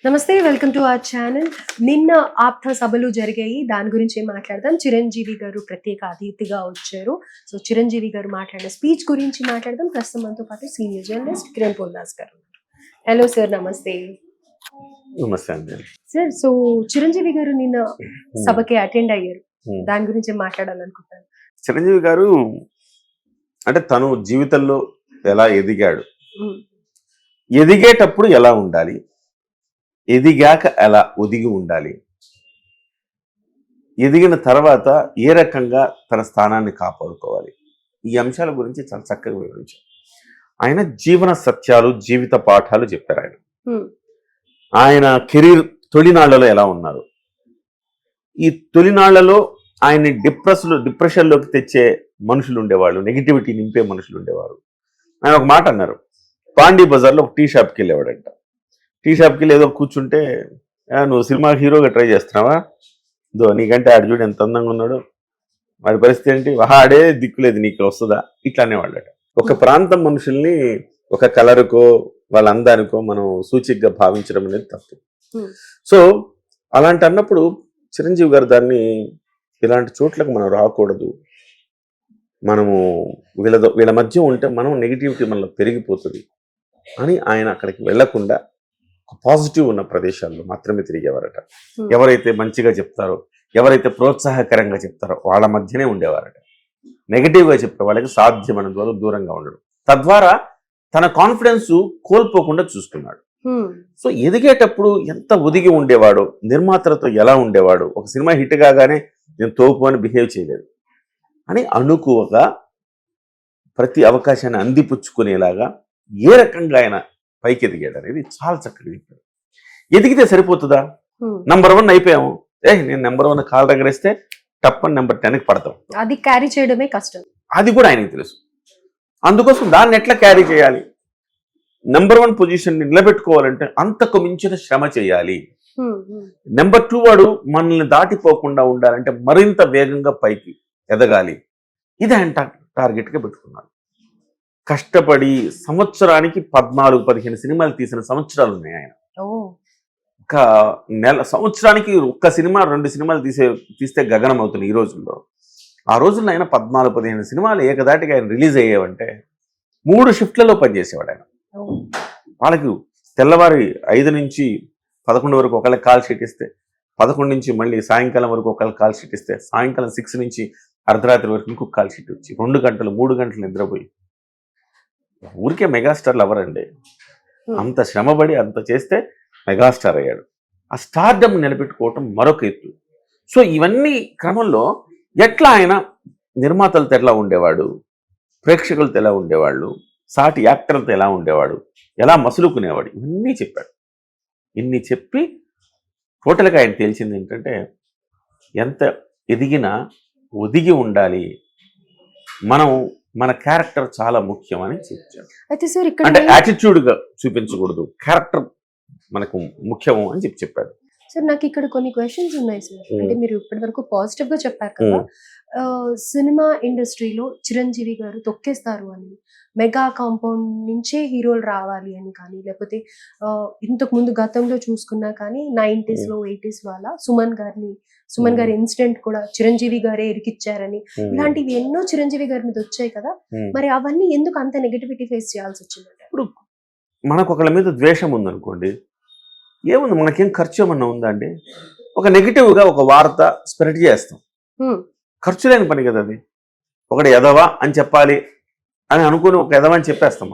నమస్తే welcome to our channel. నిన్న ఆప్త సభలు జరిగాయి, దాని గురించి మాట్లాడదాం. చిరంజీవి గారు ప్రత్యేక అతిథిగా వచ్చారు. సో చిరంజీవి గారు మాట్లాడిన స్పీచ్ గురించి మాట్లాడదాం. ప్రస్తుతం మనతో పాటు సీనియర్ జర్నలిస్ట్ కిరణ్ పోల్దాస్ గారు. హలో సార్, నమస్తే. నమస్తే అండి. సార్, సో చిరంజీవి గారు నిన్న సభకి అటెండ్ అయ్యారు, దాని గురించి మాట్లాడాలనుకుంటాను. చిరంజీవి గారు అంటే తను జీవితంలో ఎలా ఎదిగాడు, ఎదిగేటప్పుడు ఎలా ఉండాలి, ఎదిగాక ఎలా ఒదిగి ఉండాలి, ఎదిగిన తర్వాత ఏ రకంగా తన స్థానాన్ని కాపాడుకోవాలి, ఈ అంశాల గురించి చాలా చక్కగా వివరించారు. ఆయన జీవన సత్యాలు, జీవిత పాఠాలు చెప్పారు. ఆయన కెరీర్ తొలినాళ్లలో ఎలా ఉన్నారు, ఈ తొలినాళ్లలో ఆయన్ని డిప్రెషన్లోకి తెచ్చే మనుషులు ఉండేవాళ్ళు, నెగిటివిటీ నింపే మనుషులు ఉండేవారు. ఆయన ఒక మాట అన్నారు, పాండీ బజార్లో ఒక టీ షాప్కి వెళ్ళేవాడంట. టీ షాప్కి వెళ్ళి ఏదో కూర్చుంటే, నువ్వు సినిమా హీరోగా ట్రై చేస్తున్నావా, ఇదో నీకంటే ఆడు చూడు ఎంత అందంగా ఉన్నాడు, వాడి పరిస్థితి ఏంటి, ఆడే దిక్కులేదు నీకు వస్తుందా, ఇట్లా అనేవాళ్ళట. ఒక ప్రాంతం మనుషుల్ని ఒక కలరుకో వాళ్ళ అందానికో మనం సూచికగా భావించడం అనేది తప్పు. సో అలాంటి అన్నప్పుడు చిరంజీవి గారు దాన్ని ఇలాంటి చోట్లకు మనం రాకూడదు, మనము వీళ్ళ మధ్య ఉంటే మనం నెగిటివిటీ మనలో పెరిగిపోతుంది అని ఆయన అక్కడికి వెళ్లకుండా పాజిటివ్ ఉన్న ప్రదేశాల్లో మాత్రమే తిరిగేవారట. ఎవరైతే మంచిగా చెప్తారో, ఎవరైతే ప్రోత్సాహకరంగా చెప్తారో వాళ్ళ మధ్యనే ఉండేవారట. నెగిటివ్గా చెప్పే వాళ్ళకి సాధ్యమైనంత వరకు దూరంగా ఉండడం, తద్వారా తన కాన్ఫిడెన్స్ కోల్పోకుండా చూసుకున్నాడు. సో ఎదిగేటప్పుడు ఎంత ఒదిగి ఉండేవాడో, నిర్మాతలతో ఎలా ఉండేవాడో, ఒక సినిమా హిట్ కాగానే నేను తోపు అని బిహేవ్ చేయలేదు అని అనుకువగా ప్రతి అవకాశాన్ని అందిపుచ్చుకునేలాగా ఏ రకంగా ఆయన పైకి ఎదిగాడు అనేది చాలా చక్కగా చెప్పాడు. ఎదిగితే సరిపోతుందా, నంబర్ 1 అయిపోయాము, నేను నెంబర్ 1 కాలు దగ్గరేస్తే టప్పని నెంబర్ 10కి పడతాం, అది క్యారీ చేయడమే కష్టం. అది కూడా ఆయనకి తెలుసు. అందుకోసం దాన్ని ఎట్లా క్యారీ చేయాలి, నెంబర్ 1 పొజిషన్ నిలబెట్టుకోవాలంటే అంతకు మించిన శ్రమ చేయాలి. నెంబర్ 2 వాడు మనల్ని దాటిపోకుండా ఉండాలంటే మరింత వేగంగా పైకి ఎదగాలి. ఇది ఆయన టార్గెట్గా పెట్టుకున్నాడు. కష్టపడి సంవత్సరానికి 14-15 సినిమాలు తీసిన సంవత్సరాలు ఉన్నాయి ఆయన. ఒక సంవత్సరానికి ఒక్క సినిమా 2 సినిమాలు తీస్తే గగనం అవుతుంది ఈ రోజుల్లో. ఆ రోజుల్లో ఆయన 14-15 సినిమాలు ఏకదాటిగా ఆయన రిలీజ్ అయ్యేవంటే 3 షిఫ్ట్లలో పనిచేసేవాడు ఆయన. వాళ్ళకి తెల్లవారి 5 నుంచి 11 వరకు ఒకళ్ళకి కాల్ షీట్ ఇస్తే, 11 నుంచి మళ్ళీ సాయంకాలం వరకు ఒకళ్ళకి కాల్ షీట్ ఇస్తే, సాయంకాలం 6 నుంచి అర్ధరాత్రి వరకు ఇంకొక కాల్ షీట్ వచ్చి 2 గంటలు 3 గంటలు నిద్రపోయి, ఊరికే మెగాస్టార్లు ఎవరండి, అంత శ్రమపడి అంత చేస్తే మెగాస్టార్ అయ్యాడు. ఆ స్టార్డమ్ నిలబెట్టుకోవటం మరొక ఎత్తు. సో ఇవన్నీ క్రమంలో ఎట్లా ఆయన నిర్మాతలతో ఎలా ఉండేవాడు, ప్రేక్షకులతో ఎలా ఉండేవాళ్ళు, సాటి యాక్టర్లతో ఎలా ఉండేవాడు, ఎలా మసులుకునేవాడు, ఇవన్నీ చెప్పాడు. ఇన్ని చెప్పి టోటల్గా ఆయన తేల్చింది ఏంటంటే, ఎంత ఎదిగినా ఒదిగి ఉండాలి, మన క్యారెక్టర్ చాలా ముఖ్యం అని చెప్పారు. అయితే సార్, ఇక్కడ అంటే యాటిట్యూడ్గా చూపించకూడదు, క్యారెక్టర్ మనకు ముఖ్యము అని చెప్పాడు. సార్, నాకు ఇక్కడ కొన్ని క్వశ్చన్స్ ఉన్నాయి సార్. అంటే మీరు ఇప్పటి వరకు పాజిటివ్ గా చెప్పారు కదా, సినిమా ఇండస్ట్రీలో చిరంజీవి గారు తొక్కేస్తారు అని, మెగా కాంపౌండ్ నుంచే హీరోలు రావాలి అని కానీ, లేకపోతే ఇంతకు ముందు గతంలో చూసుకున్నా కానీ 90s లో 80s వాళ్ళ సుమన్ గారి ఇన్సిడెంట్ కూడా చిరంజీవి గారే ఇరికిచ్చారని, ఇలాంటివి ఎన్నో చిరంజీవి గారి మీద వచ్చాయి కదా. మరి అవన్నీ ఎందుకు అంత నెగటివిటీ ఫేస్ చేయాల్సి వచ్చిందంటే? ఇప్పుడు మనకు ఒకళ్ళ మీద ద్వేషం ఉందనుకోండి, ఏముంది, మనకేం ఖర్చు ఏమన్నా ఉందా అండి? ఒక నెగిటివ్గా ఒక వార్త స్ప్రెడ్ చేస్తాం, ఖర్చు లేని పని కదా అది. ఒకటి ఎదవా అని చెప్పాలి అని అనుకుని ఒక ఎదవా అని చెప్పేస్తాం.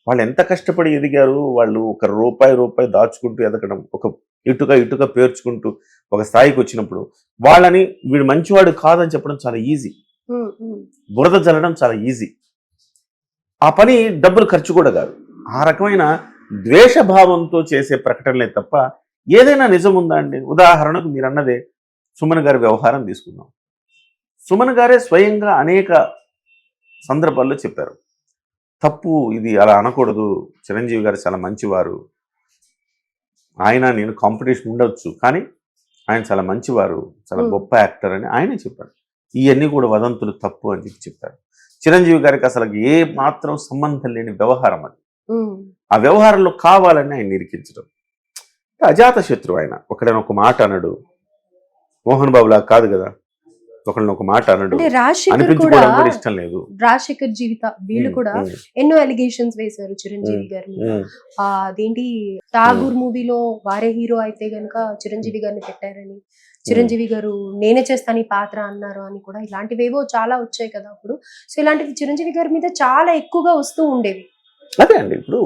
వాళ్ళు ఎంత కష్టపడి ఎదిగారు, వాళ్ళు ఒక రూపాయి దాచుకుంటూ ఎదగడం, ఒక ఇటుక పేర్చుకుంటూ ఒక స్థాయికి వచ్చినప్పుడు వాళ్ళని వీడు మంచివాడు కాదని చెప్పడం చాలా ఈజీ, బురద జల్లడం చాలా ఈజీ. ఆ పని డబ్బులు ఖర్చు కూడా కాదు. ఆ రకమైన ద్వేషభావంతో చేసే ప్రకటనలే తప్ప ఏదైనా నిజం ఉందా అండి? ఉదాహరణకు మీరు అన్నదే సుమన్ గారి వ్యవహారం తీసుకుందాం. సుమన్ గారే స్వయంగా అనేక సందర్భాల్లో చెప్పారు, తప్పు ఇది, అలా అనకూడదు, చిరంజీవి గారు చాలా మంచివారు, ఆయన నేను కాంపిటీషన్ ఉండొచ్చు కానీ ఆయన చాలా మంచివారు, చాలా గొప్ప యాక్టర్ అని ఆయనే చెప్పారు. ఇవన్నీ కూడా వదంతులు, తప్పు అని చెప్పారు. చిరంజీవి గారికి అసలు ఏ మాత్రం సంబంధం లేని వ్యవహారం అది. ఆ వ్యవహారంలో కావాలని ఆయన నిరికించడం, అజాత శత్రువు ఆయన. ఒకడని ఒక మాట అనడు. మోహన్ బాబు లాగా కాదు కదా, ఒకళ్ళని ఒక మాట అనడు, అంటే రాజశేఖర్ కూడా అనిపించుకోవడం కూడా ఇష్టం లేదు. రాజశేఖర్ జీవిత వీళ్ళు కూడా ఎన్నో అలిగేషన్స్ వేశారు చిరంజీవి గారి మీద. అదేంటి ఠాగూర్ మూవీలో వారే హీరో అయితే గనుక చిరంజీవి గారిని పెట్టారని, చిరంజీవి గారు నేనే చేస్తాను ఈ పాత్ర అన్నారు అని కూడా ఇలాంటివేవో చాలా వచ్చాయి కదా అప్పుడు. సో ఇలాంటివి చిరంజీవి గారి మీద చాలా ఎక్కువగా వస్తూ ఉండేవి. అదే అండి, ఇప్పుడు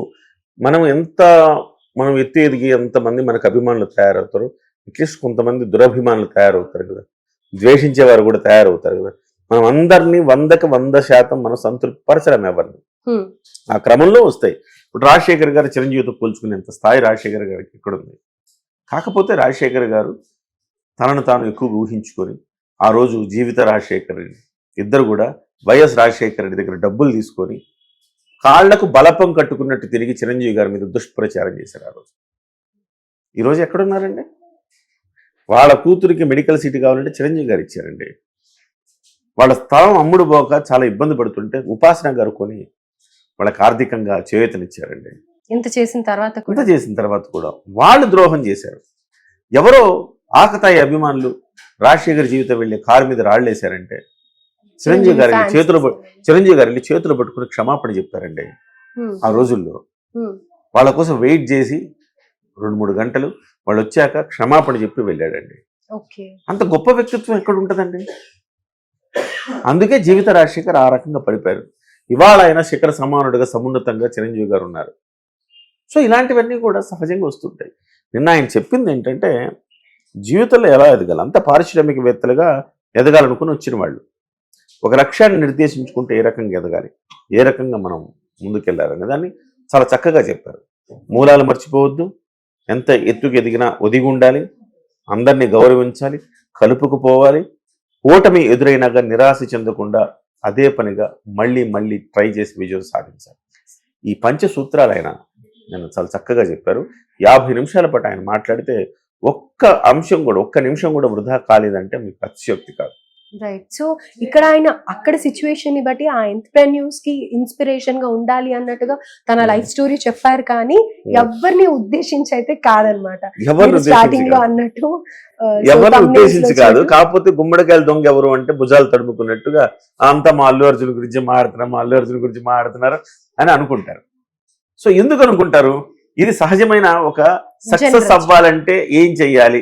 మనం ఎత్తి ఎదిగి ఎంతమంది మనకు అభిమానులు తయారవుతారు, అట్లీస్ట్ కొంతమంది దురభిమానులు తయారవుతారు కదా, ద్వేషించేవారు కూడా తయారవుతారు కదా. మనం అందరినీ 100% మనం సంతృప్తిపరచడం ఎవరిని, ఆ క్రమంలో వస్తాయి. ఇప్పుడు రాజశేఖర్ గారు చిరంజీవితో పోల్చుకునేంత స్థాయి రాజశేఖర్ గారికి ఎక్కడుంది. కాకపోతే రాజశేఖర్ గారు తనను తాను ఎక్కువగా ఊహించుకొని ఆ రోజు జీవిత రాజశేఖర్ ఇద్దరు కూడా వైఎస్ రాజశేఖర్ రెడ్డి దగ్గర డబ్బులు తీసుకొని కాళ్లకు బలపం కట్టుకున్నట్టు తిరిగి చిరంజీవి గారి మీద దుష్ప్రచారం చేశారు. ఆ రోజు ఈరోజు ఎక్కడున్నారండి? వాళ్ళ కూతురికి మెడికల్ సీట్ కావాలంటే చిరంజీవి గారు ఇచ్చారండి. వాళ్ళ స్థలం అమ్ముడు పోక చాలా ఇబ్బంది పడుతుంటే ఉపాసన గారు కొని వాళ్ళకి ఆర్థికంగా చేయూతనిచ్చారండి. ఇంత చేసిన తర్వాత కూడా వాళ్ళు ద్రోహం చేశారు. ఎవరో ఆకతాయి అభిమానులు రాజశేఖర్ జీవితం వెళ్ళి కారు మీద రాళ్ళేశారంటే చిరంజీవి గారిని చేతులు పట్టుకుని క్షమాపణ చెప్పారండి. ఆ రోజుల్లో వాళ్ళ కోసం వెయిట్ చేసి 2-3 గంటలు వాళ్ళు వచ్చాక క్షమాపణ చెప్పి వెళ్ళాడండి. అంత గొప్ప వ్యక్తిత్వం ఎక్కడ ఉంటుందండి? అందుకే జీవిత రాజశేఖర్ ఆ రకంగా పడిపోయారు. ఇవాళ ఆయన శిఖర సమానుడిగా సమున్నతంగా చిరంజీవి గారు ఉన్నారు. సో ఇలాంటివన్నీ కూడా సహజంగా వస్తుంటాయి. నిన్న ఆయన చెప్పింది ఏంటంటే జీవితంలో ఎలా ఎదగాలి, అంత పారిశ్రామికవేత్తలుగా ఎదగాలనుకుని వచ్చిన వాళ్ళు ఒక లక్ష్యాన్ని నిర్దేశించుకుంటే ఏ రకంగా ఎదగాలి, ఏ రకంగా మనం ముందుకెళ్ళాలనే దాన్ని చాలా చక్కగా చెప్పారు. మూలాలు మర్చిపోవద్దు, ఎంత ఎత్తుకు ఎదిగినా ఒదిగి ఉండాలి, అందరినీ గౌరవించాలి, కలుపుకుపోవాలి, ఓటమి ఎదురైనాగా నిరాశ చెందకుండా అదే పనిగా మళ్ళీ మళ్ళీ ట్రై చేసి విజయం సాధించాలి. ఈ పంచసూత్రాలు ఆయన నేను చాలా చక్కగా చెప్పారు. 50 నిమిషాల పాటు ఆయన మాట్లాడితే ఒక్క నిమిషం కూడా వృధా కాలేదంటే మీకు అతిశయోక్తి కాదు. రైట్. సో ఇక్కడ ఆయన అక్కడ సిచ్యువేషన్ ని బట్టి ఆ ఎంటర్‌ప్రెన్యూర్స్ కి ఇన్స్పిరేషన్ గా ఉండాలి అన్నట్టుగా తన లైఫ్ స్టోరీ చెప్పారు, ఎవరిని ఉద్దేశించి అయితే కాదనమాట. స్టార్టింగ్ లో అన్నట్టు ఎవరిని ఉద్దేశించి కాదు. కాకపోతే గుమ్మడికాయలు దొంగ ఎవరు అంటే భుజాలు తడుముకున్నట్టుగా అంతా మా అల్లు అర్జున్ గురించి మాట్లాడుతున్నారు అని అనుకుంటారు. సో ఎందుకు అనుకుంటారు? ఇది సహజమైన ఒక సక్సెస్ అవ్వాలంటే ఏం చెయ్యాలి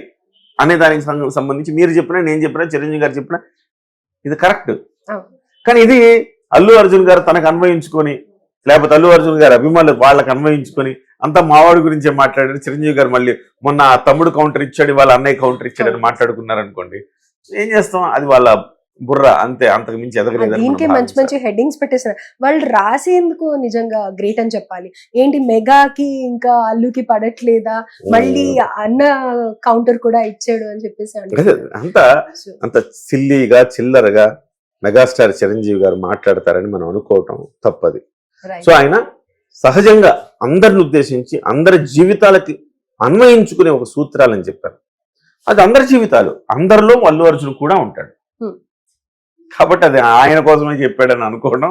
అనే దానికి సంబంధించి మీరు చెప్పినా, నేను చెప్పినా, చిరంజీవి గారు చెప్పినా ఇది కరెక్ట్. కానీ ఇది అల్లు అర్జున్ గారు తనకు అన్వయించుకొని, లేకపోతే అల్లు అర్జున్ గారు అభిమానులు వాళ్ళకి అన్వయించుకొని అంతా మావాడి గురించే మాట్లాడారు. చిరంజీవి గారు మళ్ళీ మొన్న తమ్ముడు కౌంటర్ ఇచ్చాడు, వాళ్ళ అన్నయ్య కౌంటర్ ఇచ్చాడని మాట్లాడుకున్నారు అనుకోండి, ఏం చేస్తాం, అది వాళ్ళ బుర్ర అంతే, అంతకు మించి ఎదగలేదు. దీనికి మంచి హెడ్డింగ్స్ పెట్టేసారు. వాళ్ళు రాసేందుకు నిజంగా గ్రేట్ అని చెప్పాలి. ఏంటి మెగాకి ఇంకా అల్లుకి పడట్లేదా, మళ్ళీ అన్న కౌంటర్ కూడా ఇచ్చాడు అని చెప్పేసి అంత సిల్లీగా చిల్లరగా మెగాస్టార్ చిరంజీవి గారు మాట్లాడతారని మనం అనుకోవటం తప్పది. సో ఆయన సహజంగా అందరిని ఉద్దేశించి అందరి జీవితాలకి అన్వయించుకునే ఒక సూత్రాలని చెప్పారు. అది అందరి జీవితాలు, అందరిలో అల్లు అర్జున్ కూడా ఉంటాడు. కాబట్టి అది ఆయన కోసమే చెప్పాడని అనుకోవడం